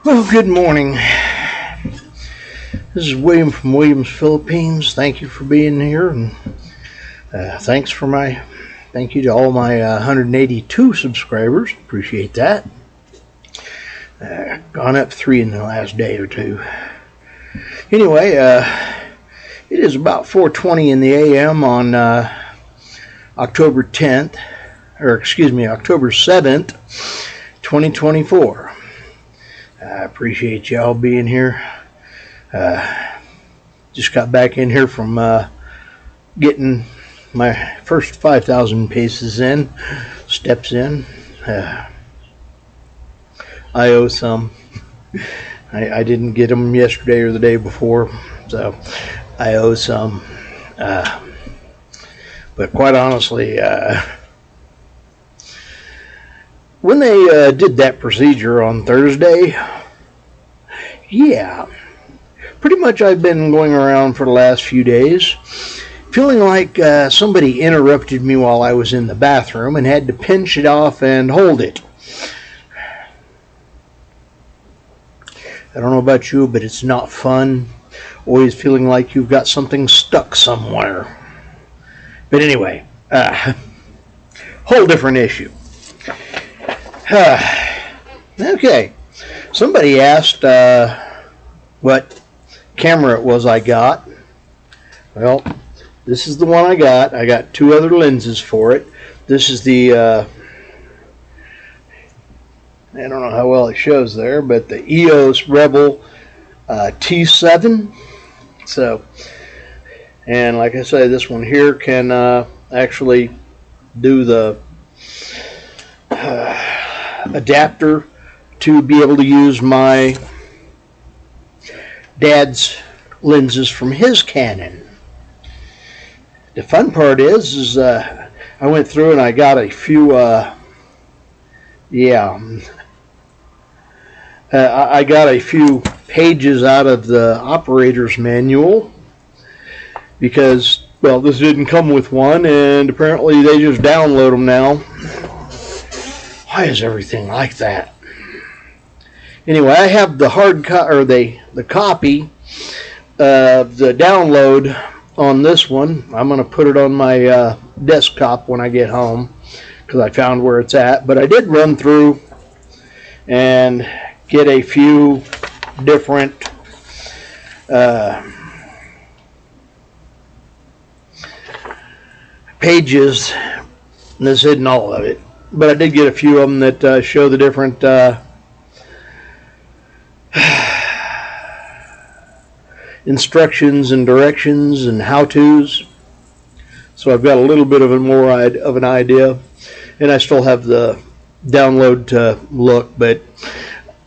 Well, good morning. This is William from Williams, Philippines. Thank you for being here, and thank you to all my 182 subscribers. Appreciate that. Gone up 3 in the last day or two. Anyway, it is about 4:20 in the a.m. on October 7th, 2024. I appreciate y'all being here. Just got back in here from getting my first 5,000 steps in. I owe some. I didn't get them yesterday or the day before, so I owe some. But quite honestly, when they did that procedure on Thursday, yeah, pretty much I've been going around for the last few days feeling like somebody interrupted me while I was in the bathroom and had to pinch it off and hold it. I don't know about you, but it's not fun. Always feeling like you've got something stuck somewhere. But anyway, whole different issue. Okay, somebody asked what camera it was I got. Well, this is the one I got. I got 2 other lenses for it. This is the I don't know how well it shows there, but the EOS Rebel T7. So, and like I say, this one here can actually do the adapter to be able to use my dad's lenses from his Canon. The fun part is I went through and I got a few I got a few pages out of the operator's manual because, well, this didn't come with one, and apparently they just download them now. Why is everything like that? Anyway, I have the the copy of the download on this one. I'm going to put it on my desktop when I get home because I found where it's at. But I did run through and get a few different pages. And this isn't all of it, but I did get a few of them that show the different instructions and directions and how-tos. So I've got a little bit of an idea, and I still have the download to look, but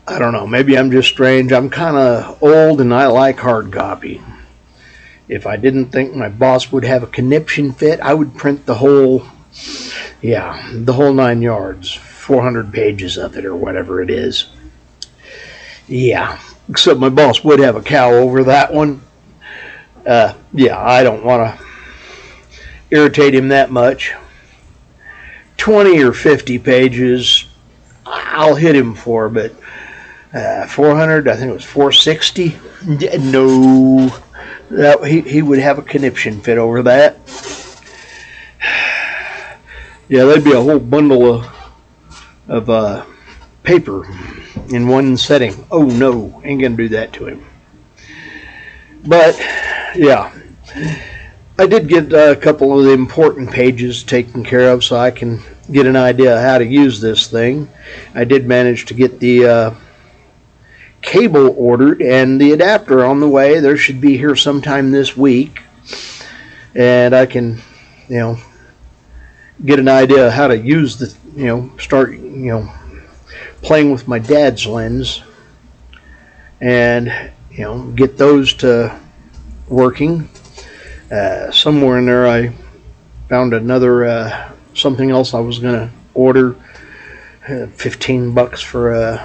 I don't know, maybe I'm just strange. I'm kind of old and I like hard copy. If I didn't think my boss would have a conniption fit, I would print the whole 9 yards, 400 pages of it or whatever it is. Yeah, except my boss would have a cow over that one. I don't want to irritate him that much. 20 or 50 pages, I'll hit him for, but 400, I think it was 460. No, he would have a conniption fit over that. Yeah, that'd be a whole bundle of paper in one setting. Oh no, ain't gonna do that to him. But yeah, I did get a couple of the important pages taken care of so I can get an idea how to use this thing. I did manage to get the cable ordered and the adapter on the way. There should be here sometime this week, and I can get an idea of how to use the start playing with my dad's lens and get those to working. Somewhere in there I found another something else I was gonna order, $15 for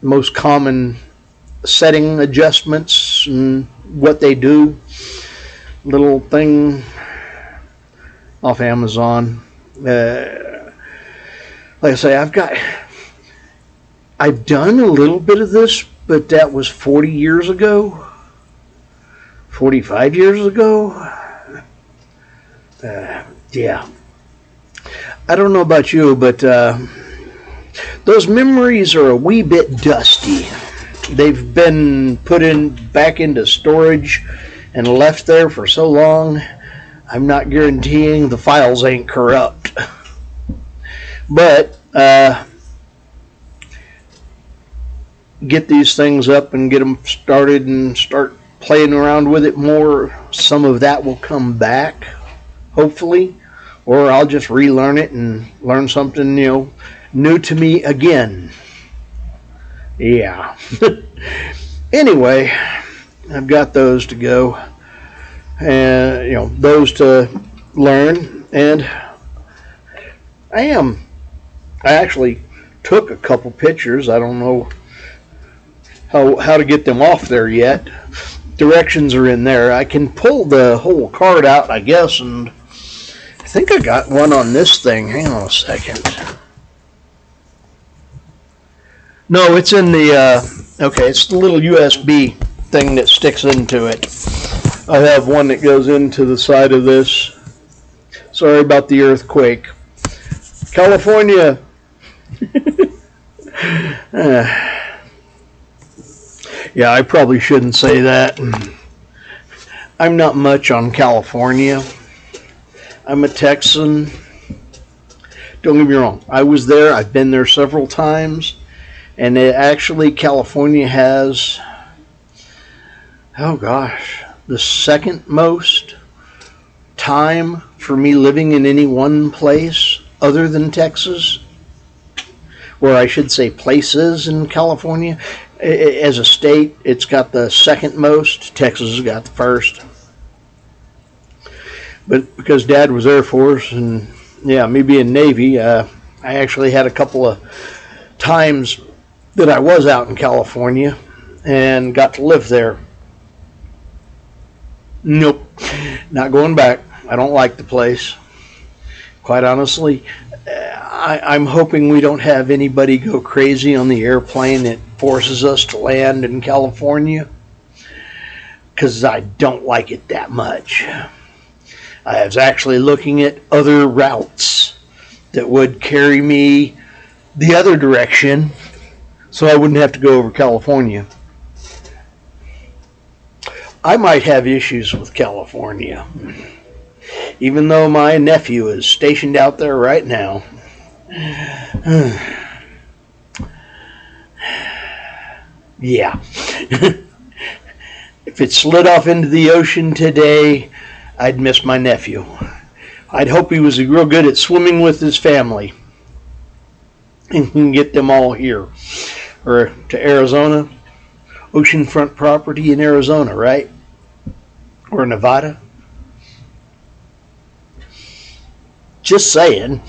most common setting adjustments and what they do, little thing off Amazon. Like I say, I've got I've done a little bit of this, but that was 40 years ago, 45 years ago. Yeah. I don't know about you, but those memories are a wee bit dusty. They've been put back into storage and left there for so long, I'm not guaranteeing the files ain't corrupt. But get these things up and get them started and start playing around with it more. Some of that will come back, hopefully, or I'll just relearn it and learn something, new to me again. Yeah. Anyway, I've got those to go, and those to learn, and I actually took a couple pictures. I don't know how to get them off there yet. Directions are in there. I can pull the whole card out, I guess, and I think I got one on this thing. Hang on a second. No, it's in the, it's the little USB thing that sticks into it. I have one that goes into the side of this. Sorry about the earthquake. California. Yeah, I probably shouldn't say that. I'm not much on California. I'm a Texan. Don't get me wrong. I was there. I've been there several times. And California has, the second most time for me living in any one place other than Texas. Or I should say places in California. As a state, it's got the second most. Texas has got the first. But because Dad was Air Force and, me being Navy, I actually had a couple of times that I was out in California and got to live there. Nope, not going back. I don't like the place. Quite honestly, I'm hoping we don't have anybody go crazy on the airplane that forces us to land in California, because I don't like it that much. I was actually looking at other routes that would carry me the other direction, so I wouldn't have to go over California. I might have issues with California, even though my nephew is stationed out there right now. Yeah. If it slid off into the ocean today, I'd miss my nephew. I'd hope he was real good at swimming with his family and can get them all here. Or to Arizona, oceanfront property in Arizona, right? Or Nevada. Just saying.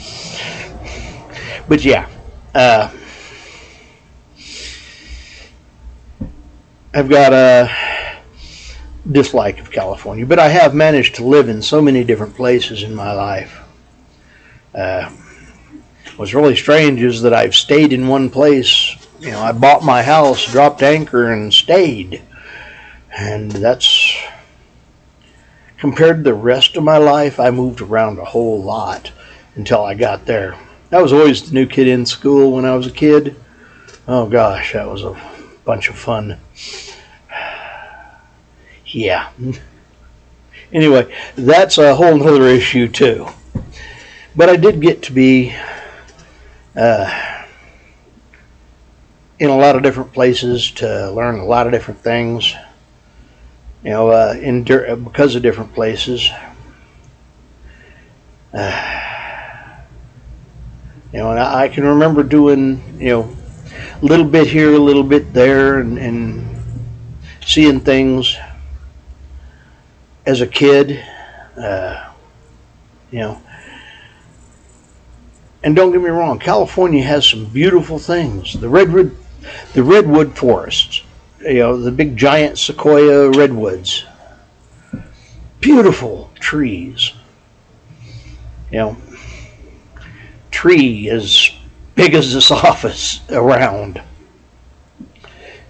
But yeah, I've got a dislike of California, but I have managed to live in so many different places in my life. What's really strange is that I've stayed in one place. I bought my house, dropped anchor, and stayed. And that's, compared to the rest of my life, I moved around a whole lot until I got there. I was always the new kid in school when I was a kid. Oh gosh, that was a bunch of fun. Yeah. Anyway, that's a whole nother issue too. But I did get to be in a lot of different places to learn a lot of different things. Because of different places. And I can remember doing, a little bit here, a little bit there, and seeing things as a kid, And don't get me wrong, California has some beautiful things. The redwood forests, the big giant sequoia redwoods. Beautiful trees. Tree as big as this office around.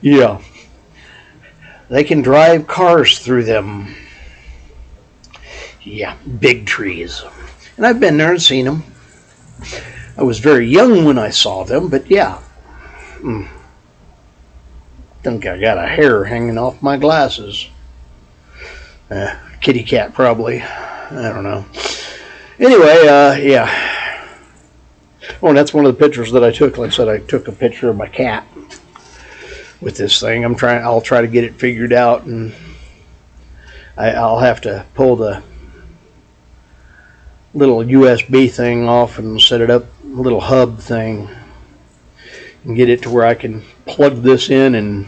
Yeah. They can drive cars through them. Yeah, big trees. And I've been there and seen them. I was very young when I saw them, but yeah. Think I got a hair hanging off my glasses. Kitty cat, probably. I don't know. Anyway, yeah. Oh, and that's one of the pictures that I took. Like I said, I took a picture of my cat with this thing. I'll try to get it figured out, and I'll have to pull the little USB thing off and set it up, little hub thing, and get it to where I can plug this in and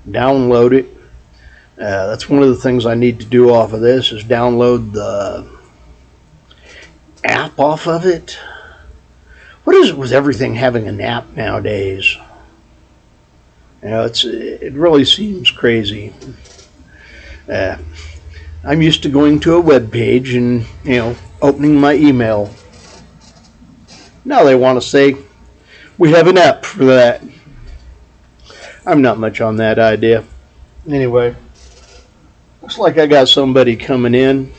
download it. That's one of the things I need to do off of this, is download the app off of it. What is it with everything having an app nowadays? You know, it really seems crazy. I'm used to going to a web page and, opening my email. Now they want to say, we have an app for that. I'm not much on that idea. Anyway, looks like I got somebody coming in.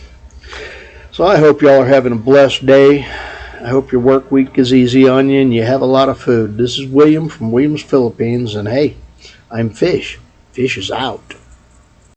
So I hope y'all are having a blessed day. I hope your work week is easy on you and you have a lot of food. This is William from Williams, Philippines, and hey, I'm Fish. Fish is out.